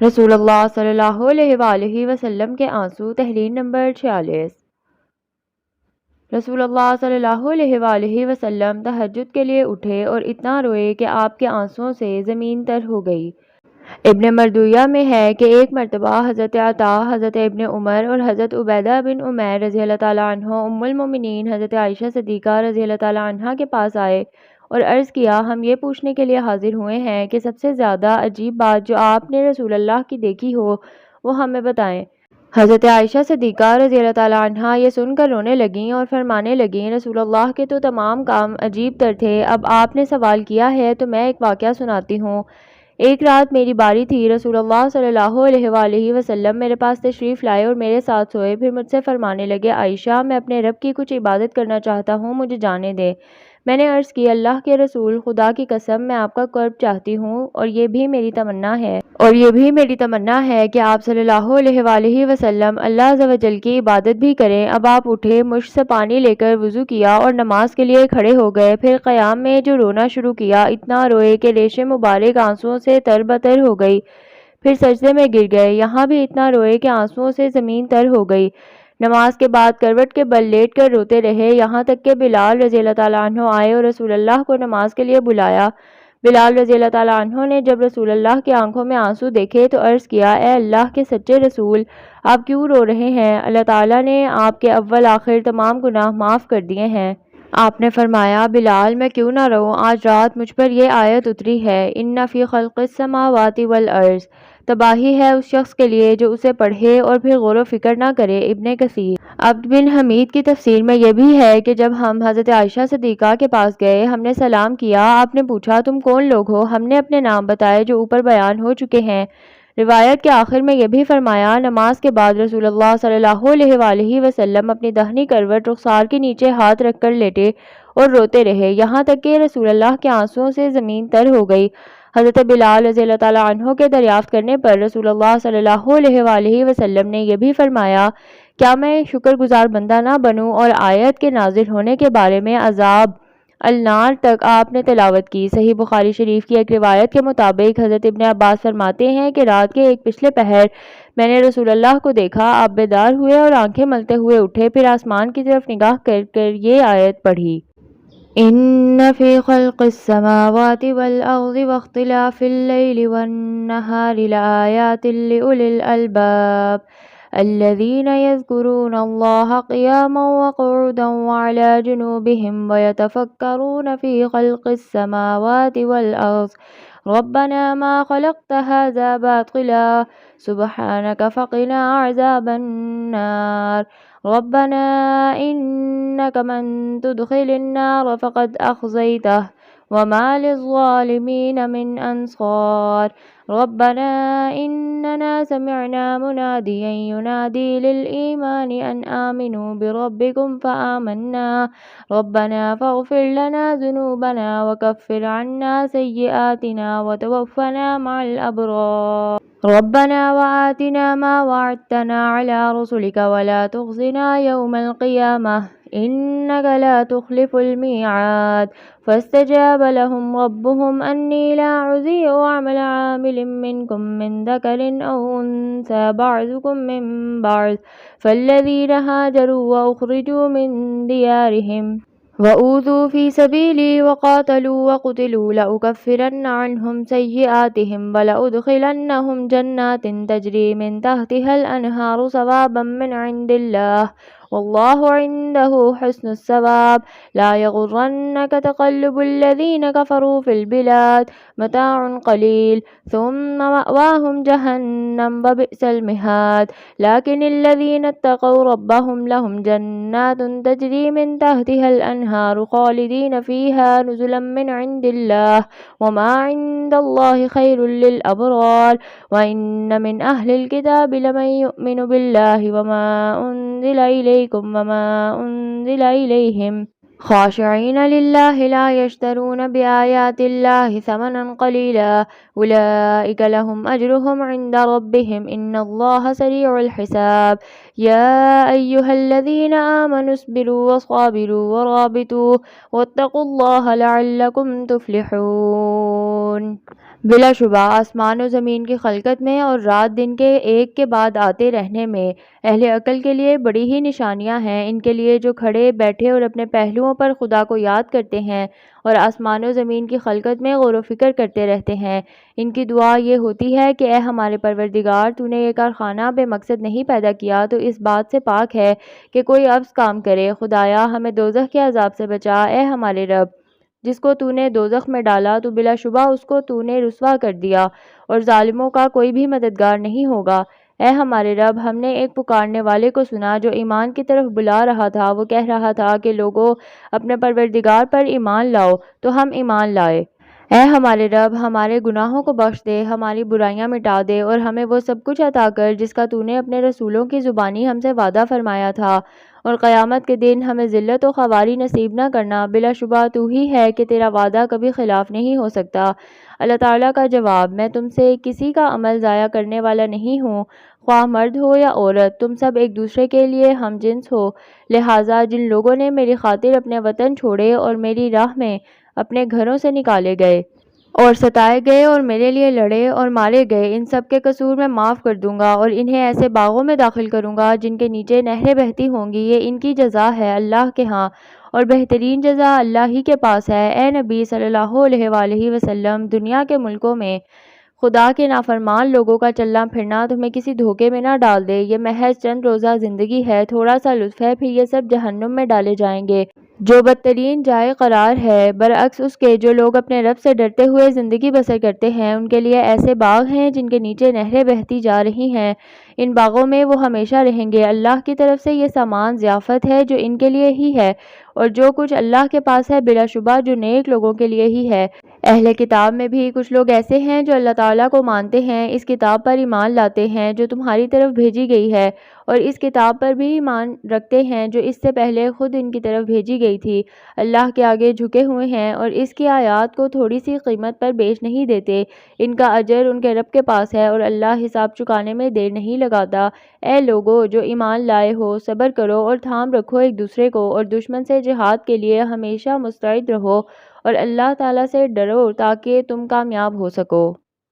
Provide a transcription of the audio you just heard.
رسول اللہ صلی اللہ علیہ وآلہ وسلم کے آنسو، تحریر نمبر 46۔ رسول اللہ صلی اللہ علیہ وآلہ وسلم تہجد کے لیے اٹھے اور اتنا روئے کہ آپ کے آنسوؤں سے زمین تر ہو گئی۔ ابن مردویہ میں ہے کہ ایک مرتبہ حضرت عطا، حضرت ابن عمر اور حضرت عبیدہ بن عمیر رضی اللہ تعالیٰ عنہ ام المومنین حضرت عائشہ صدیقہ رضی اللہ تعالیٰ عنہا کے پاس آئے اور عرض کیا، ہم یہ پوچھنے کے لیے حاضر ہوئے ہیں کہ سب سے زیادہ عجیب بات جو آپ نے رسول اللہ کی دیکھی ہو وہ ہمیں بتائیں۔ حضرت عائشہ صدیقہ رضی اللہ تعالیٰ عنہا یہ سن کر رونے لگیں اور فرمانے لگیں، رسول اللہ کے تو تمام کام عجیب تر تھے، اب آپ نے سوال کیا ہے تو میں ایک واقعہ سناتی ہوں۔ ایک رات میری باری تھی، رسول اللہ صلی اللہ علیہ وآلہ وسلم میرے پاس تشریف لائے اور میرے ساتھ سوئے، پھر مجھ سے فرمانے لگے، عائشہ میں اپنے رب کی کچھ عبادت کرنا چاہتا ہوں، مجھے جانے دے۔ میں نے عرض کی، اللہ کے رسول، خدا کی قسم میں آپ کا قرب چاہتی ہوں اور یہ بھی میری تمنا ہے کہ آپ صلی اللہ علیہ وآلہ وسلم اللہ عز و جل کی عبادت بھی کریں۔ اب آپ اٹھے، مجھ سے پانی لے کر وضو کیا اور نماز کے لیے کھڑے ہو گئے، پھر قیام میں جو رونا شروع کیا، اتنا روئے کہ ریشم مبارک آنسوؤں سے تر بتر ہو گئی، پھر سجدے میں گر گئے، یہاں بھی اتنا روئے کہ آنسوؤں سے زمین تر ہو گئی۔ نماز کے بعد کروٹ کے بل لیٹ کر روتے رہے، یہاں تک کہ بلال رضی اللہ تعالیٰ عنہ آئے اور رسول اللہ کو نماز کے لیے بلایا۔ بلال رضی اللہ تعالیٰ عنہ نے جب رسول اللہ کی آنکھوں میں آنسو دیکھے تو عرض کیا، اے اللہ کے سچے رسول، آپ کیوں رو رہے ہیں؟ اللہ تعالیٰ نے آپ کے اول آخر تمام گناہ معاف کر دیے ہیں۔ آپ نے فرمایا، بلال میں کیوں نہ روں، آج رات مجھ پر یہ آیت اتری ہے، ان فی خلق السماوات والارض، تباہی ہے اس شخص کے لیے جو اسے پڑھے اور پھر غور و فکر نہ کرے۔ ابن کثیر۔ عبد بن حمید کی تفسیر میں یہ بھی ہے کہ جب ہم حضرت عائشہ صدیقہ کے پاس گئے، ہم نے سلام کیا، آپ نے پوچھا تم کون لوگ ہو؟ ہم نے اپنے نام بتائے جو اوپر بیان ہو چکے ہیں۔ روایت کے آخر میں یہ بھی فرمایا، نماز کے بعد رسول اللہ صلی اللہ علیہ وآلہ وسلم اپنی داہنی کروٹ رخسار کے نیچے ہاتھ رکھ کر لیٹے اور روتے رہے، یہاں تک کہ رسول اللہ کے آنسوؤں سے زمین تر ہو گئی۔ حضرت بلال رضی اللہ تعالیٰ عنہ کے دریافت کرنے پر رسول اللہ صلی اللہ علیہ وآلہ وسلم نے یہ بھی فرمایا، کیا میں شکر گزار بندہ نہ بنوں؟ اور آیت کے نازل ہونے کے بارے میں عذاب النار تک آپ نے تلاوت کی۔ صحیح بخاری شریف کی ایک روایت کے مطابق حضرت ابن عباس فرماتے ہیں کہ رات کے ایک پچھلے پہر میں نے رسول اللہ کو دیکھا، آپ بیدار ہوئے اور آنکھیں ملتے ہوئے اٹھے، پھر آسمان کی طرف نگاہ کر کر یہ آیت پڑھی، ان فی خلق السماوات والارض واختلاف اللیل والنہار لآیات لأولی الالباب الذین یذکرون اللہ قیاما وقعودا وعلی جنوبہم ویتفکرون فی خلق السماوات والارض ربنا ما خلقت هذا باطلا سبحانک فقنا عذاب النار ربنا إنك من تدخل النار فقد أخزيته وما للظالمين من أنصار ربنا إننا سمعنا مناديا ينادي للإيمان أن آمنوا بربكم فآمنا ربنا فاغفر لنا ذنوبنا وكفر عنا سيئاتنا وتوفنا مع الأبرار ربنا وآتنا ما وعدتنا على رسلك ولا تخزنا يوم القيامة إنك لا تخلف الميعاد فاستجاب لهم ربهم أني لا أضيع عمل عامل منكم من ذكر أو أنثى بعضكم من بعض فالذين هاجروا وأخرجوا من ديارهم وأوذوا في سبيلي وقاتلوا وقتلوا لأكفرن عنهم سيئاتهم ولأدخلنهم جنات تجري من تحتها الأنهار ثوابا من عند الله والله عنده حسن الثواب لا يغرنك تقلب الذين كفروا في البلاد متاع قليل ثم مأواهم جهنم وبئس المهاد لكن الذين اتقوا ربهم لهم جنات تجري من تحتها الأنهار خالدين فيها نزلا من عند الله وما عند الله خير للأبرار وإن من أهل الكتاب لمن يؤمن بالله وما أنزل إليكم وما أنزل إليهم خاشعين لله لا يشترون بآيات الله ثمنا قليلا أولئك لهم أجرهم عند ربهم إن الله سريع الحساب يا أيها الذين آمنوا اصبروا وصابروا ورابطوا واتقوا الله لعلكم تفلحون۔ بلا شبہ آسمان و زمین کی خلقت میں اور رات دن کے ایک کے بعد آتے رہنے میں اہل عقل کے لیے بڑی ہی نشانیاں ہیں۔ ان کے لیے جو کھڑے بیٹھے اور اپنے پہلوؤں پر خدا کو یاد کرتے ہیں اور آسمان و زمین کی خلقت میں غور و فکر کرتے رہتے ہیں، ان کی دعا یہ ہوتی ہے کہ اے ہمارے پروردگار، تو نے یہ کارخانہ بے مقصد نہیں پیدا کیا، تو اس بات سے پاک ہے کہ کوئی عبث کام کرے۔ خدایا ہمیں دوزخ کے عذاب سے بچا۔ اے ہمارے رب، جس کو تو نے دوزخ میں ڈالا تو بلا شبہ اس کو تو نے رسوا کر دیا اور ظالموں کا کوئی بھی مددگار نہیں ہوگا۔ اے ہمارے رب، ہم نے ایک پکارنے والے کو سنا جو ایمان کی طرف بلا رہا تھا۔ وہ کہہ رہا تھا کہ لوگوں، اپنے پروردگار پر ایمان لاؤ، تو ہم ایمان لائے۔ اے ہمارے رب، ہمارے گناہوں کو بخش دے، ہماری برائیاں مٹا دے اور ہمیں وہ سب کچھ عطا کر جس کا تو نے اپنے رسولوں کی زبانی ہم سے وعدہ فرمایا تھا، اور قیامت کے دن ہمیں ذلت و خواری نصیب نہ کرنا۔ بلا شبہ تو ہی ہے کہ تیرا وعدہ کبھی خلاف نہیں ہو سکتا۔ اللہ تعالیٰ کا جواب: میں تم سے کسی کا عمل ضائع کرنے والا نہیں ہوں، خواہ مرد ہو یا عورت، تم سب ایک دوسرے کے لیے ہم جنس ہو۔ لہٰذا جن لوگوں نے میری خاطر اپنے وطن چھوڑے اور میری راہ میں اپنے گھروں سے نکالے گئے اور ستائے گئے اور میرے لیے لڑے اور مارے گئے، ان سب کے قصور میں معاف کر دوں گا اور انہیں ایسے باغوں میں داخل کروں گا جن کے نیچے نہریں بہتی ہوں گی۔ یہ ان کی جزا ہے اللہ کے ہاں، اور بہترین جزا اللہ ہی کے پاس ہے۔ اے نبی صلی اللہ علیہ وآلہ وسلم، دنیا کے ملکوں میں خدا کے نافرمان لوگوں کا چلنا پھرنا تمہیں کسی دھوکے میں نہ ڈال دے۔ یہ محض چند روزہ زندگی ہے، تھوڑا سا لطف ہے، پھر یہ سب جہنم میں ڈالے جائیں گے جو بدترین جائے قرار ہے۔ برعکس اس کے جو لوگ اپنے رب سے ڈرتے ہوئے زندگی بسر کرتے ہیں، ان کے لیے ایسے باغ ہیں جن کے نیچے نہریں بہتی جا رہی ہیں، ان باغوں میں وہ ہمیشہ رہیں گے۔ اللہ کی طرف سے یہ سامان ضیافت ہے جو ان کے لیے ہی ہے، اور جو کچھ اللہ کے پاس ہے بلا شبہ جو نیک لوگوں کے لیے ہی ہے۔ اہل کتاب میں بھی کچھ لوگ ایسے ہیں جو اللہ تعالیٰ کو مانتے ہیں، اس کتاب پر ایمان لاتے ہیں جو تمہاری طرف بھیجی گئی ہے، اور اس کتاب پر بھی ایمان رکھتے ہیں جو اس سے پہلے خود ان کی طرف بھیجی گئی تھی۔ اللہ کے آگے جھکے ہوئے ہیں اور اس کی آیات کو تھوڑی سی قیمت پر بیچ نہیں دیتے۔ ان کا اجر ان کے رب کے پاس ہے اور اللہ حساب چکانے میں دیر نہیں لگاتا۔ اے لوگو جو ایمان لائے ہو، صبر کرو اور تھام رکھو ایک دوسرے کو، اور دشمن سے جہاد کے لیے ہمیشہ مستعد رہو، اور اللہ تعالیٰ سے ڈرو تاکہ تم کامیاب ہو سکو۔